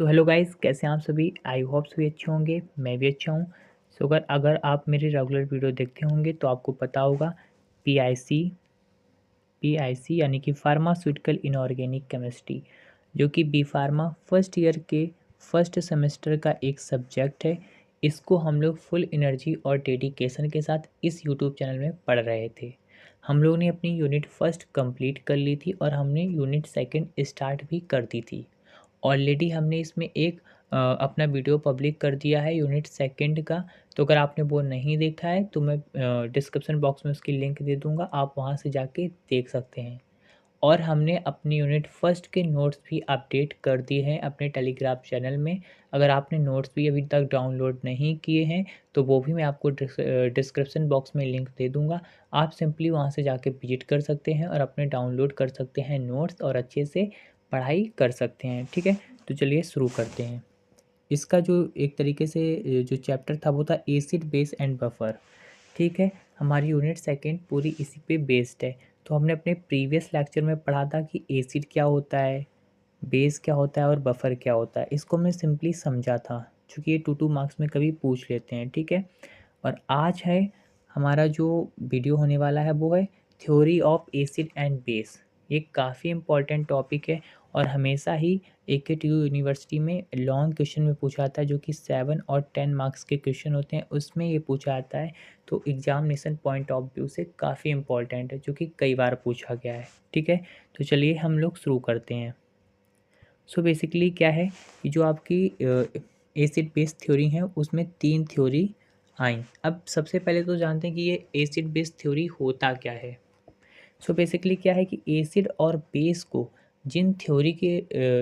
So hello guys, कैसे हैं आप सभी। आई होप सभी अच्छे होंगे, मैं भी अच्छा हूँ। सो अगर अगर आप मेरी रेगुलर वीडियो देखते होंगे तो आपको पता होगा पीआईसी पीआईसी यानी कि फार्मास्यूटिकल इनऑर्गेनिक केमिस्ट्री, जो कि बी फार्मा फर्स्ट ईयर के फर्स्ट सेमेस्टर का एक सब्जेक्ट है। इसको हम लोग फुल एनर्जी और डेडिकेशन के साथ इस यूट्यूब चैनल में पढ़ रहे थे। हम लोग ने अपनी यूनिट फर्स्ट कंप्लीट कर ली थी और हमने यूनिट सेकंड स्टार्ट भी कर दी थी। ऑलरेडी हमने इसमें एक अपना वीडियो पब्लिक कर दिया है यूनिट सेकंड का। तो अगर आपने वो नहीं देखा है तो मैं डिस्क्रिप्शन बॉक्स में उसकी लिंक दे दूँगा, आप वहाँ से जाके देख सकते हैं। और हमने अपनी यूनिट फर्स्ट के नोट्स भी अपडेट कर दिए हैं अपने टेलीग्राम चैनल में। अगर आपने नोट्स भी अभी तक डाउनलोड नहीं किए हैं तो वो भी मैं आपको डिस्क्रिप्शन बॉक्स में लिंक दे दूँगा। आप सिंपली वहाँ से जाके विजिट कर सकते हैं और अपने डाउनलोड कर सकते हैं नोट्स और अच्छे से पढ़ाई कर सकते हैं, ठीक है। तो चलिए शुरू करते हैं। इसका जो एक तरीके से जो चैप्टर था वो था एसिड बेस एंड बफर, ठीक है। हमारी यूनिट सेकंड पूरी इसी पे बेस्ड है। तो हमने अपने प्रीवियस लेक्चर में पढ़ा था कि एसिड क्या होता है, बेस क्या होता है और बफर क्या होता है। इसको हमने सिंपली समझा था, क्योंकि ये 2 मार्क्स में कभी पूछ लेते हैं, ठीक है। और आज है हमारा जो वीडियो होने वाला है वो है theory of acid and base. ये काफ़ी इम्पॉर्टेंट टॉपिक है और हमेशा ही AKTU यूनिवर्सिटी में लॉन्ग क्वेश्चन में पूछा आता है, जो कि 7 और 10 मार्क्स के क्वेश्चन होते हैं, उसमें ये पूछा आता है। तो एग्जामिनेशन पॉइंट ऑफ व्यू से काफ़ी इम्पॉर्टेंट है, जो कि कई बार पूछा गया है, ठीक है। तो चलिए हम लोग शुरू करते हैं। सो बेसिकली क्या है कि जो आपकी एसिड बेस थ्योरी है उसमें 3 थ्योरी आई। अब सबसे पहले तो जानते हैं कि ये एसिड बेस थ्योरी होता क्या है। सो बेसिकली क्या है कि एसिड और बेस को जिन थ्योरी के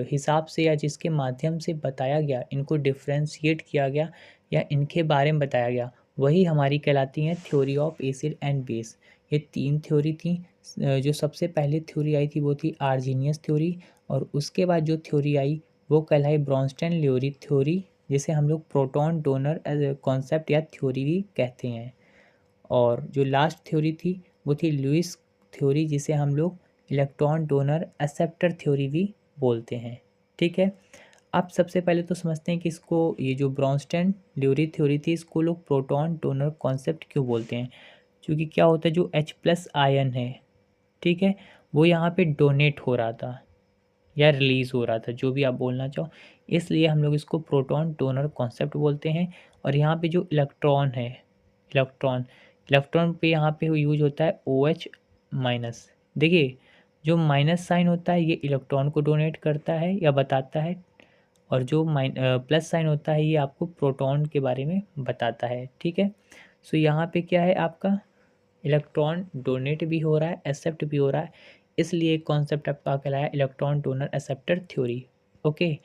हिसाब से या जिसके माध्यम से बताया गया, इनको डिफ्रेंशिएट किया गया या इनके बारे में बताया गया, वही हमारी कहलाती हैं theory of acid and base. ये 3 थ्योरी थी। जो सबसे पहले थ्योरी आई थी वो थी आर्जीनियस थ्योरी, और उसके बाद जो थ्योरी आई वो कहलाई ब्रॉन्स्टन लियोरी थ्योरी, जिसे हम लोग प्रोटॉन डोनर कॉन्सेप्ट या थ्योरी भी कहते हैं। और जो लास्ट थ्योरी थी वो थी लुईस थ्योरी, जिसे हम लोग इलेक्ट्रॉन डोनर एक्सेप्टर थ्योरी भी बोलते हैं, ठीक है। अब सबसे पहले तो समझते हैं कि इसको, ये जो ब्रॉन्स्टन ल्यूरी थ्योरी थी, इसको लोग प्रोटॉन डोनर कॉन्सेप्ट क्यों बोलते हैं। क्योंकि क्या होता है, जो H+ आयन है, ठीक है, वो यहाँ पे डोनेट हो रहा था या रिलीज़ हो रहा था, जो भी आप बोलना चाहो, इसलिए हम लोग इसको प्रोटॉन डोनर कॉन्सेप्ट बोलते हैं। और यहाँ पे जो इलेक्ट्रॉन है, इलेक्ट्रॉन इलेक्ट्रॉन पे यहाँ पे यूज होता है OH-। देखिए, जो माइनस साइन होता है ये इलेक्ट्रॉन को डोनेट करता है या बताता है, और जो प्लस साइन होता है ये आपको प्रोटॉन के बारे में बताता है, ठीक है। सो यहाँ पे क्या है, आपका इलेक्ट्रॉन डोनेट भी हो रहा है, एक्सेप्ट भी हो रहा है, इसलिए कॉन्सेप्ट आपका कहलाया electron donor acceptor theory. Okay,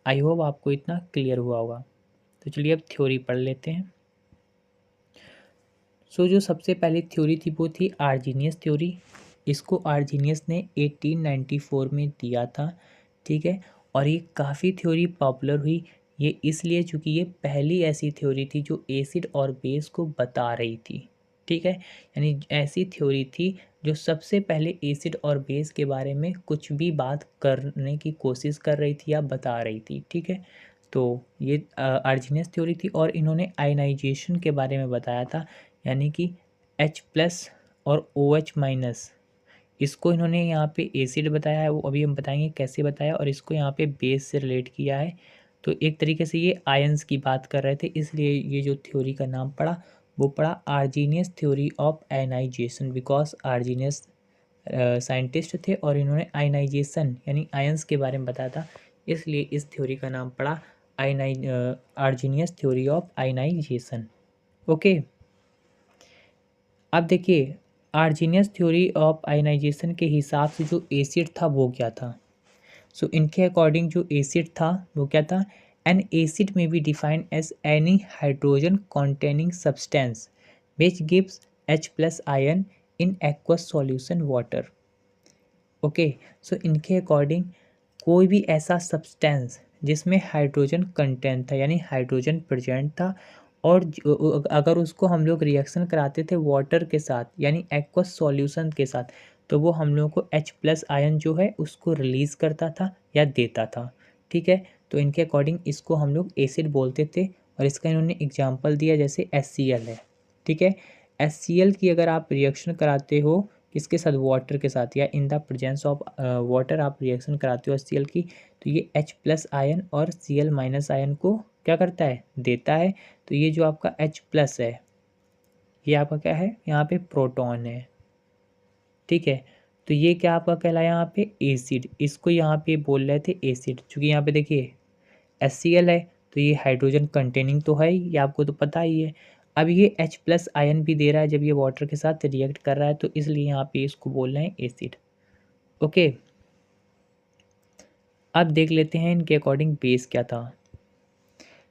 I hope आपको इतना क्लियर हुआ होगा। तो चलिए अब थ्योरी पढ़ लेते हैं। सो जो सबसे पहली थ्योरी थी वो थी आर्जीनियस थ्योरी। इसको आर्जीनियस ने 1894 में दिया था, ठीक है। और ये काफ़ी थ्योरी पॉपुलर हुई, ये इसलिए चूँकि ये पहली ऐसी थ्योरी थी जो एसिड और बेस को बता रही थी, ठीक है। यानी ऐसी थ्योरी थी जो सबसे पहले एसिड और बेस के बारे में कुछ भी बात करने की कोशिश कर रही थी या बता रही थी, ठीक है। तो ये आर्जीनियस थ्योरी थी और इन्होंने आयनाइजेशन के बारे में बताया था, यानी कि H+ और OH-। इसको इन्होंने यहाँ पे एसिड बताया है, वो अभी हम बताएंगे कैसे बताया, और इसको यहाँ पे बेस से रिलेट किया है। तो एक तरीके से ये आयंस की बात कर रहे थे, इसलिए ये जो थ्योरी का नाम पड़ा वो पड़ा Arrhenius theory of ionization, because Arrhenius scientist थे और इन्होंने आयनाइजेशन यानी आयंस के बारे में बताया था, इसलिए इस थ्योरी का नाम पड़ा Arrhenius theory of ionization. Okay, अब देखिए, आर्जीनियस थ्योरी ऑफ आयनाइजेशन के हिसाब से जो एसिड था वो क्या था। सो इनके अकॉर्डिंग जो एसिड था वो क्या था, एन एसिड में be defined as any hydrogen containing substance which gives H+ ion in aqueous solution water. Okay, so इनके अकॉर्डिंग कोई भी ऐसा सब्सटेंस जिसमें हाइड्रोजन कंटेंट था, यानी हाइड्रोजन प्रेजेंट था, और अगर उसको हम लोग रिएक्शन कराते थे वाटर के साथ यानी एक्वस सॉल्यूशन के साथ, तो वो हम लोगों को H+ आयन जो है उसको रिलीज़ करता था या देता था, ठीक है। तो इनके अकॉर्डिंग इसको हम लोग एसिड बोलते थे। और इसका इन्होंने एग्जाम्पल दिया जैसे HCl है, ठीक है। HCl की अगर आप रिएक्शन कराते हो किसके साथ, वाटर के साथ, या in the presence of water आप रिएक्शन कराते हो HCl की, तो ये H+ आयन और Cl- आयन को क्या करता है, देता है। तो ये जो आपका H+ है ये आपका क्या है, यहाँ पे प्रोटॉन है, ठीक है। तो ये क्या आपका कहलाया यहाँ पे एसिड, इसको यहाँ पे बोल रहे थे एसिड, क्योंकि यहाँ पे देखिए HCl है तो ये हाइड्रोजन कंटेनिंग तो है ही, ये आपको तो पता ही है। अब ये H+ आयन भी दे रहा है जब ये वाटर के साथ रिएक्ट कर रहा है, तो इसलिए यहाँ पे इसको बोल रहे हैं एसिड। ओके, अब देख लेते हैं इनके अकॉर्डिंग बेस क्या था।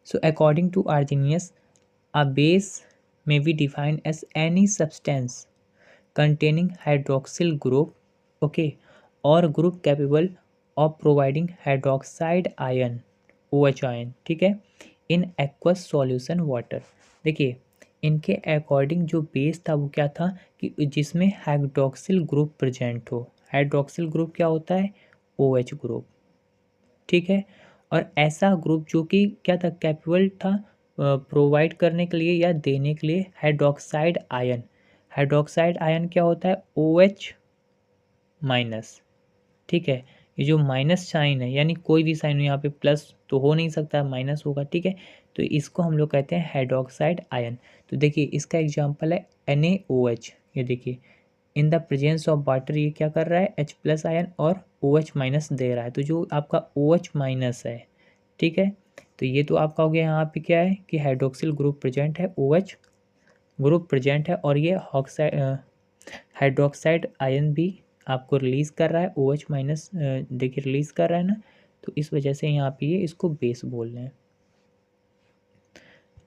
So according to Arrhenius, a base may be defined as any substance containing hydroxyl group, okay, or group capable of providing hydroxide ion, OH ion, ठीक है, in aqueous solution water। देखिए इनके according जो base था वो क्या था कि जिसमें हाइड्रोक्सिल ग्रुप प्रेजेंट हो। हाइड्रोक्सिल ग्रुप क्या होता है, OH ग्रुप, ठीक है। और ऐसा ग्रुप जो कि क्या था, कैपेबल था प्रोवाइड करने के लिए या देने के लिए हाइड्रोक्साइड आयन। हाइड्रोक्साइड आयन क्या होता है, OH-, ठीक है। ये जो माइनस साइन है, यानी कोई भी साइन हो, यहाँ पे प्लस तो हो नहीं सकता, माइनस होगा, ठीक है। तो इसको हम लोग कहते हैं हाइड्रोक्साइड आयन। तो देखिए इसका एग्जांपल है NaOH, ये देखिए in the presence of water ये क्या कर रहा है, H+ आयन और OH- दे रहा है। तो जो आपका OH- है, ठीक है, तो ये तो आपका हो गया यहाँ पे क्या है कि हाइड्रोक्सिल ग्रुप प्रेजेंट है, OH ग्रुप प्रेजेंट है, और ये ऑक्साइड हाइड्रोक्साइड आयन भी आपको रिलीज़ कर रहा है, OH-, देखिए रिलीज़ कर रहा है ना, तो इस वजह से यहाँ पे ये इसको बेस बोल रहे हैं।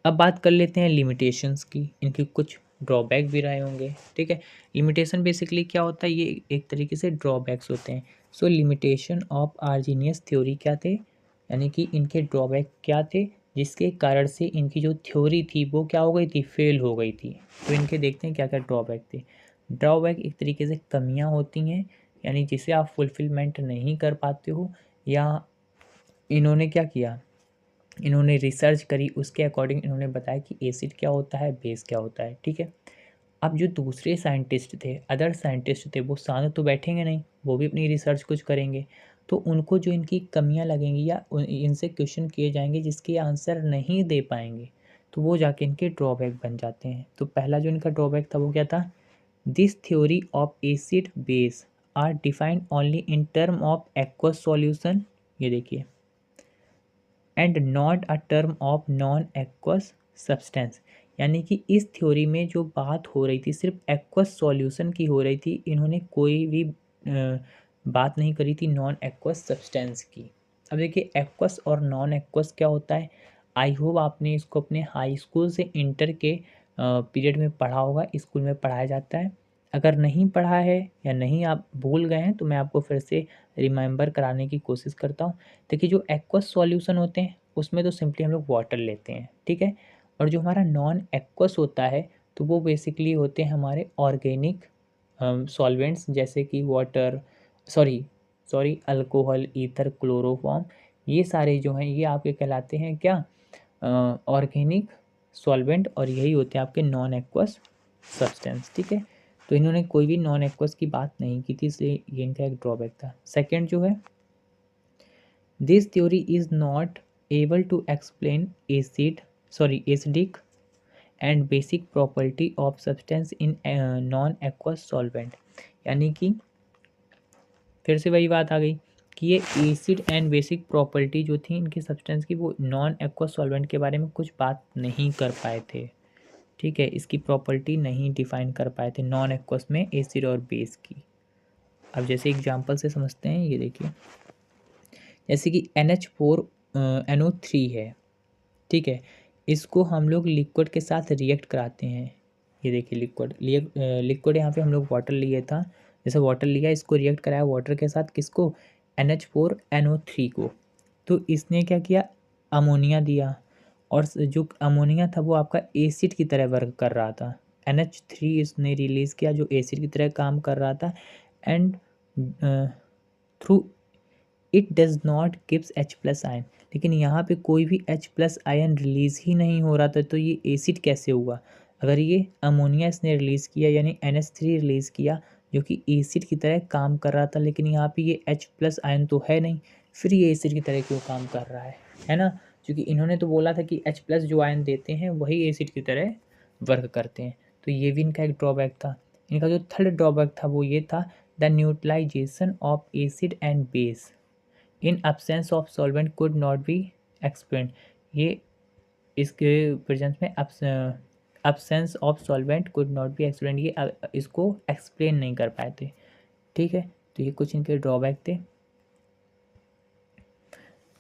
अब बात कर लेते हैं लिमिटेशंस की, इनके कुछ ड्रॉबैक भी रहे होंगे, ठीक है। लिमिटेशन बेसिकली क्या होता है, ये एक तरीके से ड्रॉबैक्स होते हैं। सो लिमिटेशन ऑफ आर्जीनियस थ्योरी क्या थे, यानी कि इनके ड्रॉबैक क्या थे जिसके कारण से इनकी जो थ्योरी थी वो क्या हो गई थी, फेल हो गई थी। तो इनके देखते हैं क्या क्या ड्रॉबैक थे। ड्रॉबैक एक तरीके से कमियां होती हैं, यानी जिसे आप फुलफिलमेंट नहीं कर पाते हो, या इन्होंने क्या किया, इन्होंने रिसर्च करी, उसके अकॉर्डिंग इन्होंने बताया कि एसिड क्या होता है, बेस क्या होता है, ठीक है। अब जो दूसरे साइंटिस्ट थे, अदर साइंटिस्ट थे, वो शांत तो बैठेंगे नहीं, वो भी अपनी रिसर्च कुछ करेंगे। तो उनको जो इनकी कमियां लगेंगी या इनसे क्वेश्चन किए जाएंगे जिसके आंसर नहीं दे पाएंगे, तो वो जाके इनके ड्रॉबैक बन जाते हैं। तो पहला जो इनका ड्रॉबैक था वो क्या था, this theory of acid base are defined only in term of aqueous solution, ये देखिए, and not a term of non aqueous substance. यानी कि इस थ्योरी में जो बात हो रही थी सिर्फ एक्वस सॉल्यूशन की हो रही थी, इन्होंने कोई भी बात नहीं करी थी नॉन एक्वस सब्सटेंस की। अब देखिए एक्वस और नॉन एक्वस क्या होता है, आई होप आपने इसको अपने हाई स्कूल से इंटर के पीरियड में पढ़ा होगा, स्कूल में पढ़ाया जाता है। अगर नहीं पढ़ा है या नहीं आप भूल गए हैं तो मैं आपको फिर से रिमेंबर कराने की कोशिश करता हूँ। देखिए जो एक्वस सॉल्यूशन होते हैं उसमें तो सिंपली हम लोग वाटर लेते हैं, ठीक है। और जो हमारा नॉन एक्वस होता है तो वो बेसिकली होते हैं हमारे ऑर्गेनिक सॉल्वेंट्स, जैसे कि water, sorry sorry alcohol, ether, chloroform, ये सारे जो हैं ये आपके कहलाते हैं क्या, ऑर्गेनिक सॉल्वेंट, और यही होते हैं आपके नॉन एक्वस सब्सटेंस, ठीक है। तो इन्होंने कोई भी नॉन एक्वस की बात नहीं की थी, इसलिए ये इनका एक ड्रॉबैक था। सेकेंड जो है, this theory is not able to explain acidic and basic property of substance in non-aqueous solvent। यानी कि फिर से वही बात आ गई कि ये एसिड एंड बेसिक प्रॉपर्टी जो थी इनकी सब्सटेंस की, वो नॉन एक्वस सॉल्वेंट के बारे में कुछ बात नहीं कर पाए थे, ठीक है। इसकी प्रॉपर्टी नहीं डिफाइन कर पाए थे नॉन एक्वस में एसिड और बेस की। अब जैसे एग्जांपल से समझते हैं, ये देखिए जैसे कि NH4NO3 है, ठीक है। इसको हम लोग लिक्विड के साथ रिएक्ट कराते हैं, ये देखिए लिक्विड यहाँ पे हम लोग वाटर लिए था, जैसे वाटर लिया इसको रिएक्ट कराया वाटर के साथ, किसको, NH4NO3 को। तो इसने क्या किया, अमोनिया दिया, और जो अमोनिया था वो आपका एसिड की तरह वर्क कर रहा था। NH3 इसने रिलीज़ किया जो एसिड की तरह काम कर रहा था, and through it does not gives H+ ion, लेकिन यहाँ पे कोई भी H+ आयन रिलीज़ ही नहीं हो रहा था, तो ये एसिड कैसे हुआ? अगर ये अमोनिया इसने रिलीज़ किया यानी NH3 रिलीज़ किया जो कि एसिड की तरह काम कर रहा था, लेकिन यहाँ पे ये H+ आयन तो है नहीं, फिर ये एसिड की तरह क्यों काम कर रहा है ना? क्योंकि इन्होंने तो बोला था कि H+ जो आयन देते हैं वही एसिड की तरह वर्क करते हैं, तो ये भी इनका एक ड्रॉबैक था। इनका जो थर्ड ड्रॉबैक था वो ये था, the neutralization of acid and base in absence of solvent could not be explained. ये इसके प्रेजेंस में absence of solvent could not be explained, ये इसको एक्सप्लेन नहीं कर पाए थे। ठीक है, तो ये कुछ इनके ड्रॉबैक थे।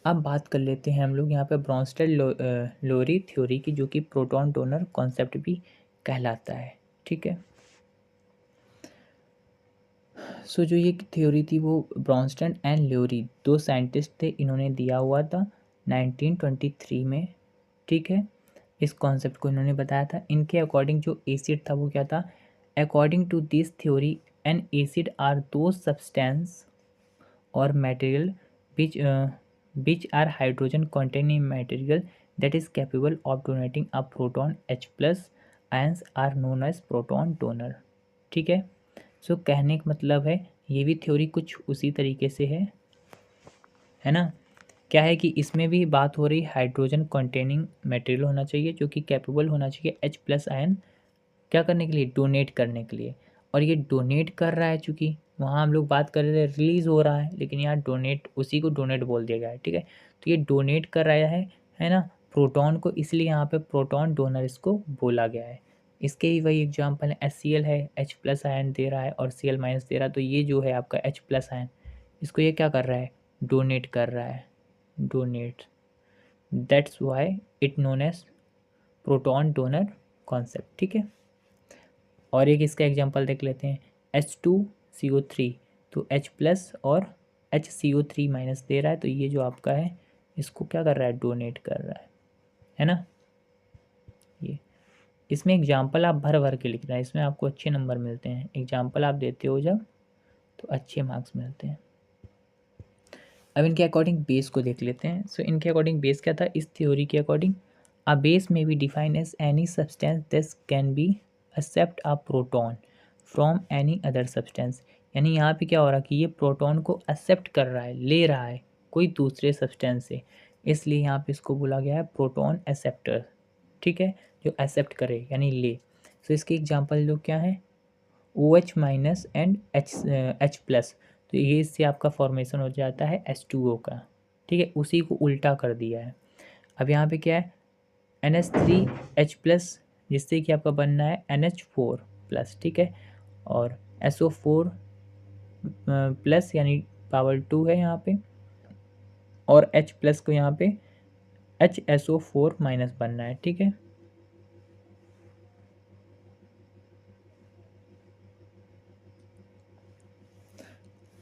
अब बात कर लेते हैं हम लोग यहाँ पे ब्रोंस्टेड-लोरी थ्योरी की, जो कि प्रोटॉन डोनर कॉन्सेप्ट भी कहलाता है। ठीक है, सो जो ये थ्योरी थी वो ब्रोंस्टेड एंड लोरी दो साइंटिस्ट थे, इन्होंने दिया हुआ था 1923 में। ठीक है, इस कॉन्सेप्ट को इन्होंने बताया था। इनके अकॉर्डिंग जो एसिड था वो क्या था? According to this theory an acid are दो सब्सटेंस और material which are hydrogen containing material that is capable of donating a proton H+ ions are known as proton donor। ठीक है, सो कहने का मतलब है ये भी थ्योरी कुछ उसी तरीके से है ना? क्या है कि इसमें भी बात हो रही हाइड्रोजन कंटेनिंग मटेरियल होना चाहिए जो कि कैपेबल होना चाहिए H+ आयन क्या करने के लिए? डोनेट करने के लिए। और ये डोनेट कर रहा है, चूँकि वहाँ हम लोग बात कर रहे थे रिलीज़ हो रहा है, लेकिन यहाँ डोनेट, उसी को डोनेट बोल दिया गया है। ठीक है, तो ये डोनेट कर रहा है ना, प्रोटॉन को, इसलिए यहाँ पे प्रोटॉन डोनर इसको बोला गया है। इसके ही वही एग्जांपल है, HCl है, H+ आयन दे रहा है और Cl- दे रहा है, तो ये जो है आपका H+ आयन, इसको ये क्या कर रहा है? डोनेट कर रहा है, donate. That's why it known as proton donor concept. ठीक है, और एक इसका एग्जांपल देख लेते हैं, H2CO3, तो H+ और HCO3- दे रहा है, तो ये जो आपका है इसको क्या कर रहा है? डोनेट कर रहा है ना? ये इसमें एग्जांपल आप भर भर के लिख रहे हैं, इसमें आपको अच्छे नंबर मिलते हैं। एग्जांपल आप देते हो जब, तो अच्छे मार्क्स मिलते हैं। अब इनके अकॉर्डिंग बेस को देख लेते हैं। सो इनके अकॉर्डिंग बेस क्या था? इस थ्योरी के according a base may be define as any substance that can be accept a proton from any other substance. यानी यहाँ पे क्या हो रहा है कि ये प्रोटॉन को एक्सेप्ट कर रहा है, ले रहा है कोई दूसरे सब्सटेंस से, इसलिए यहाँ पे इसको बोला गया है प्रोटॉन एक्सेप्टर। ठीक है, जो एक्सेप्ट करे यानी ले। सो इसके एग्जाम्पल जो क्या है? OH- एंड H+, तो ये इससे आपका फॉर्मेशन हो जाता है H2O का। ठीक है, उसी को उल्टा कर दिया है। अब यहाँ पे क्या है? NH3H+, जिससे कि आपका बनना है NH4+। ठीक है, और SO4+ यानी पावर 2 है यहाँ पे, और H+ को यहाँ पे HSO4- बनना है। ठीक है,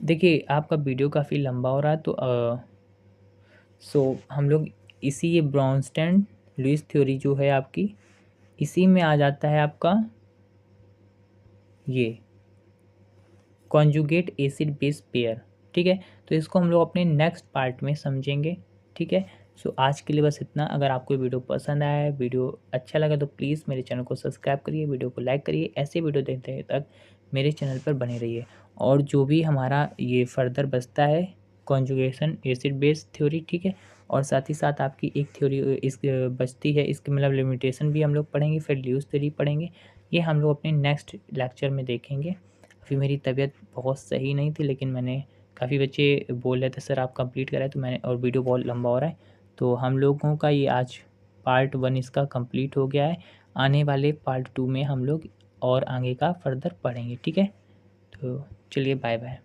देखिए आपका वीडियो काफ़ी लंबा हो रहा है, तो हम लोग इसी ये ब्राउनस्टैंड लुईस थ्योरी जो है आपकी, इसी में आ जाता है आपका ये कॉन्जुगेट एसिड बेस पेयर। ठीक है, तो इसको हम लोग अपने नेक्स्ट पार्ट में समझेंगे। ठीक है, सो आज के लिए बस इतना। अगर आपको वीडियो पसंद आया है, वीडियो अच्छा लगा, तो प्लीज़ मेरे चैनल को सब्सक्राइब करिए, वीडियो को लाइक करिए। ऐसे वीडियो देखते तक मेरे चैनल पर बने रहिए। और जो भी हमारा ये फर्दर बचता है कॉन्जुगेशन एसिड बेस थ्योरी, ठीक है, और साथ ही साथ आपकी एक थ्योरी इस बचती है, इसकी मतलब लिमिटेशन भी हम लोग पढ़ेंगे, फिर लुईस थ्योरी पढ़ेंगे। ये हम लोग अपने नेक्स्ट लेक्चर में देखेंगे। अभी मेरी तबीयत बहुत सही नहीं थी, लेकिन मैंने, काफ़ी बच्चे बोल रहे थे सर आप कंप्लीट करें, तो मैंने, और वीडियो बहुत लंबा हो रहा है, तो हम लोगों का ये आज पार्ट 1 इसका कंप्लीट हो गया है। आने वाले पार्ट 2 में हम लोग और आगे का फर्दर पढ़ेंगे। ठीक है, तो चलिए बाय बाय।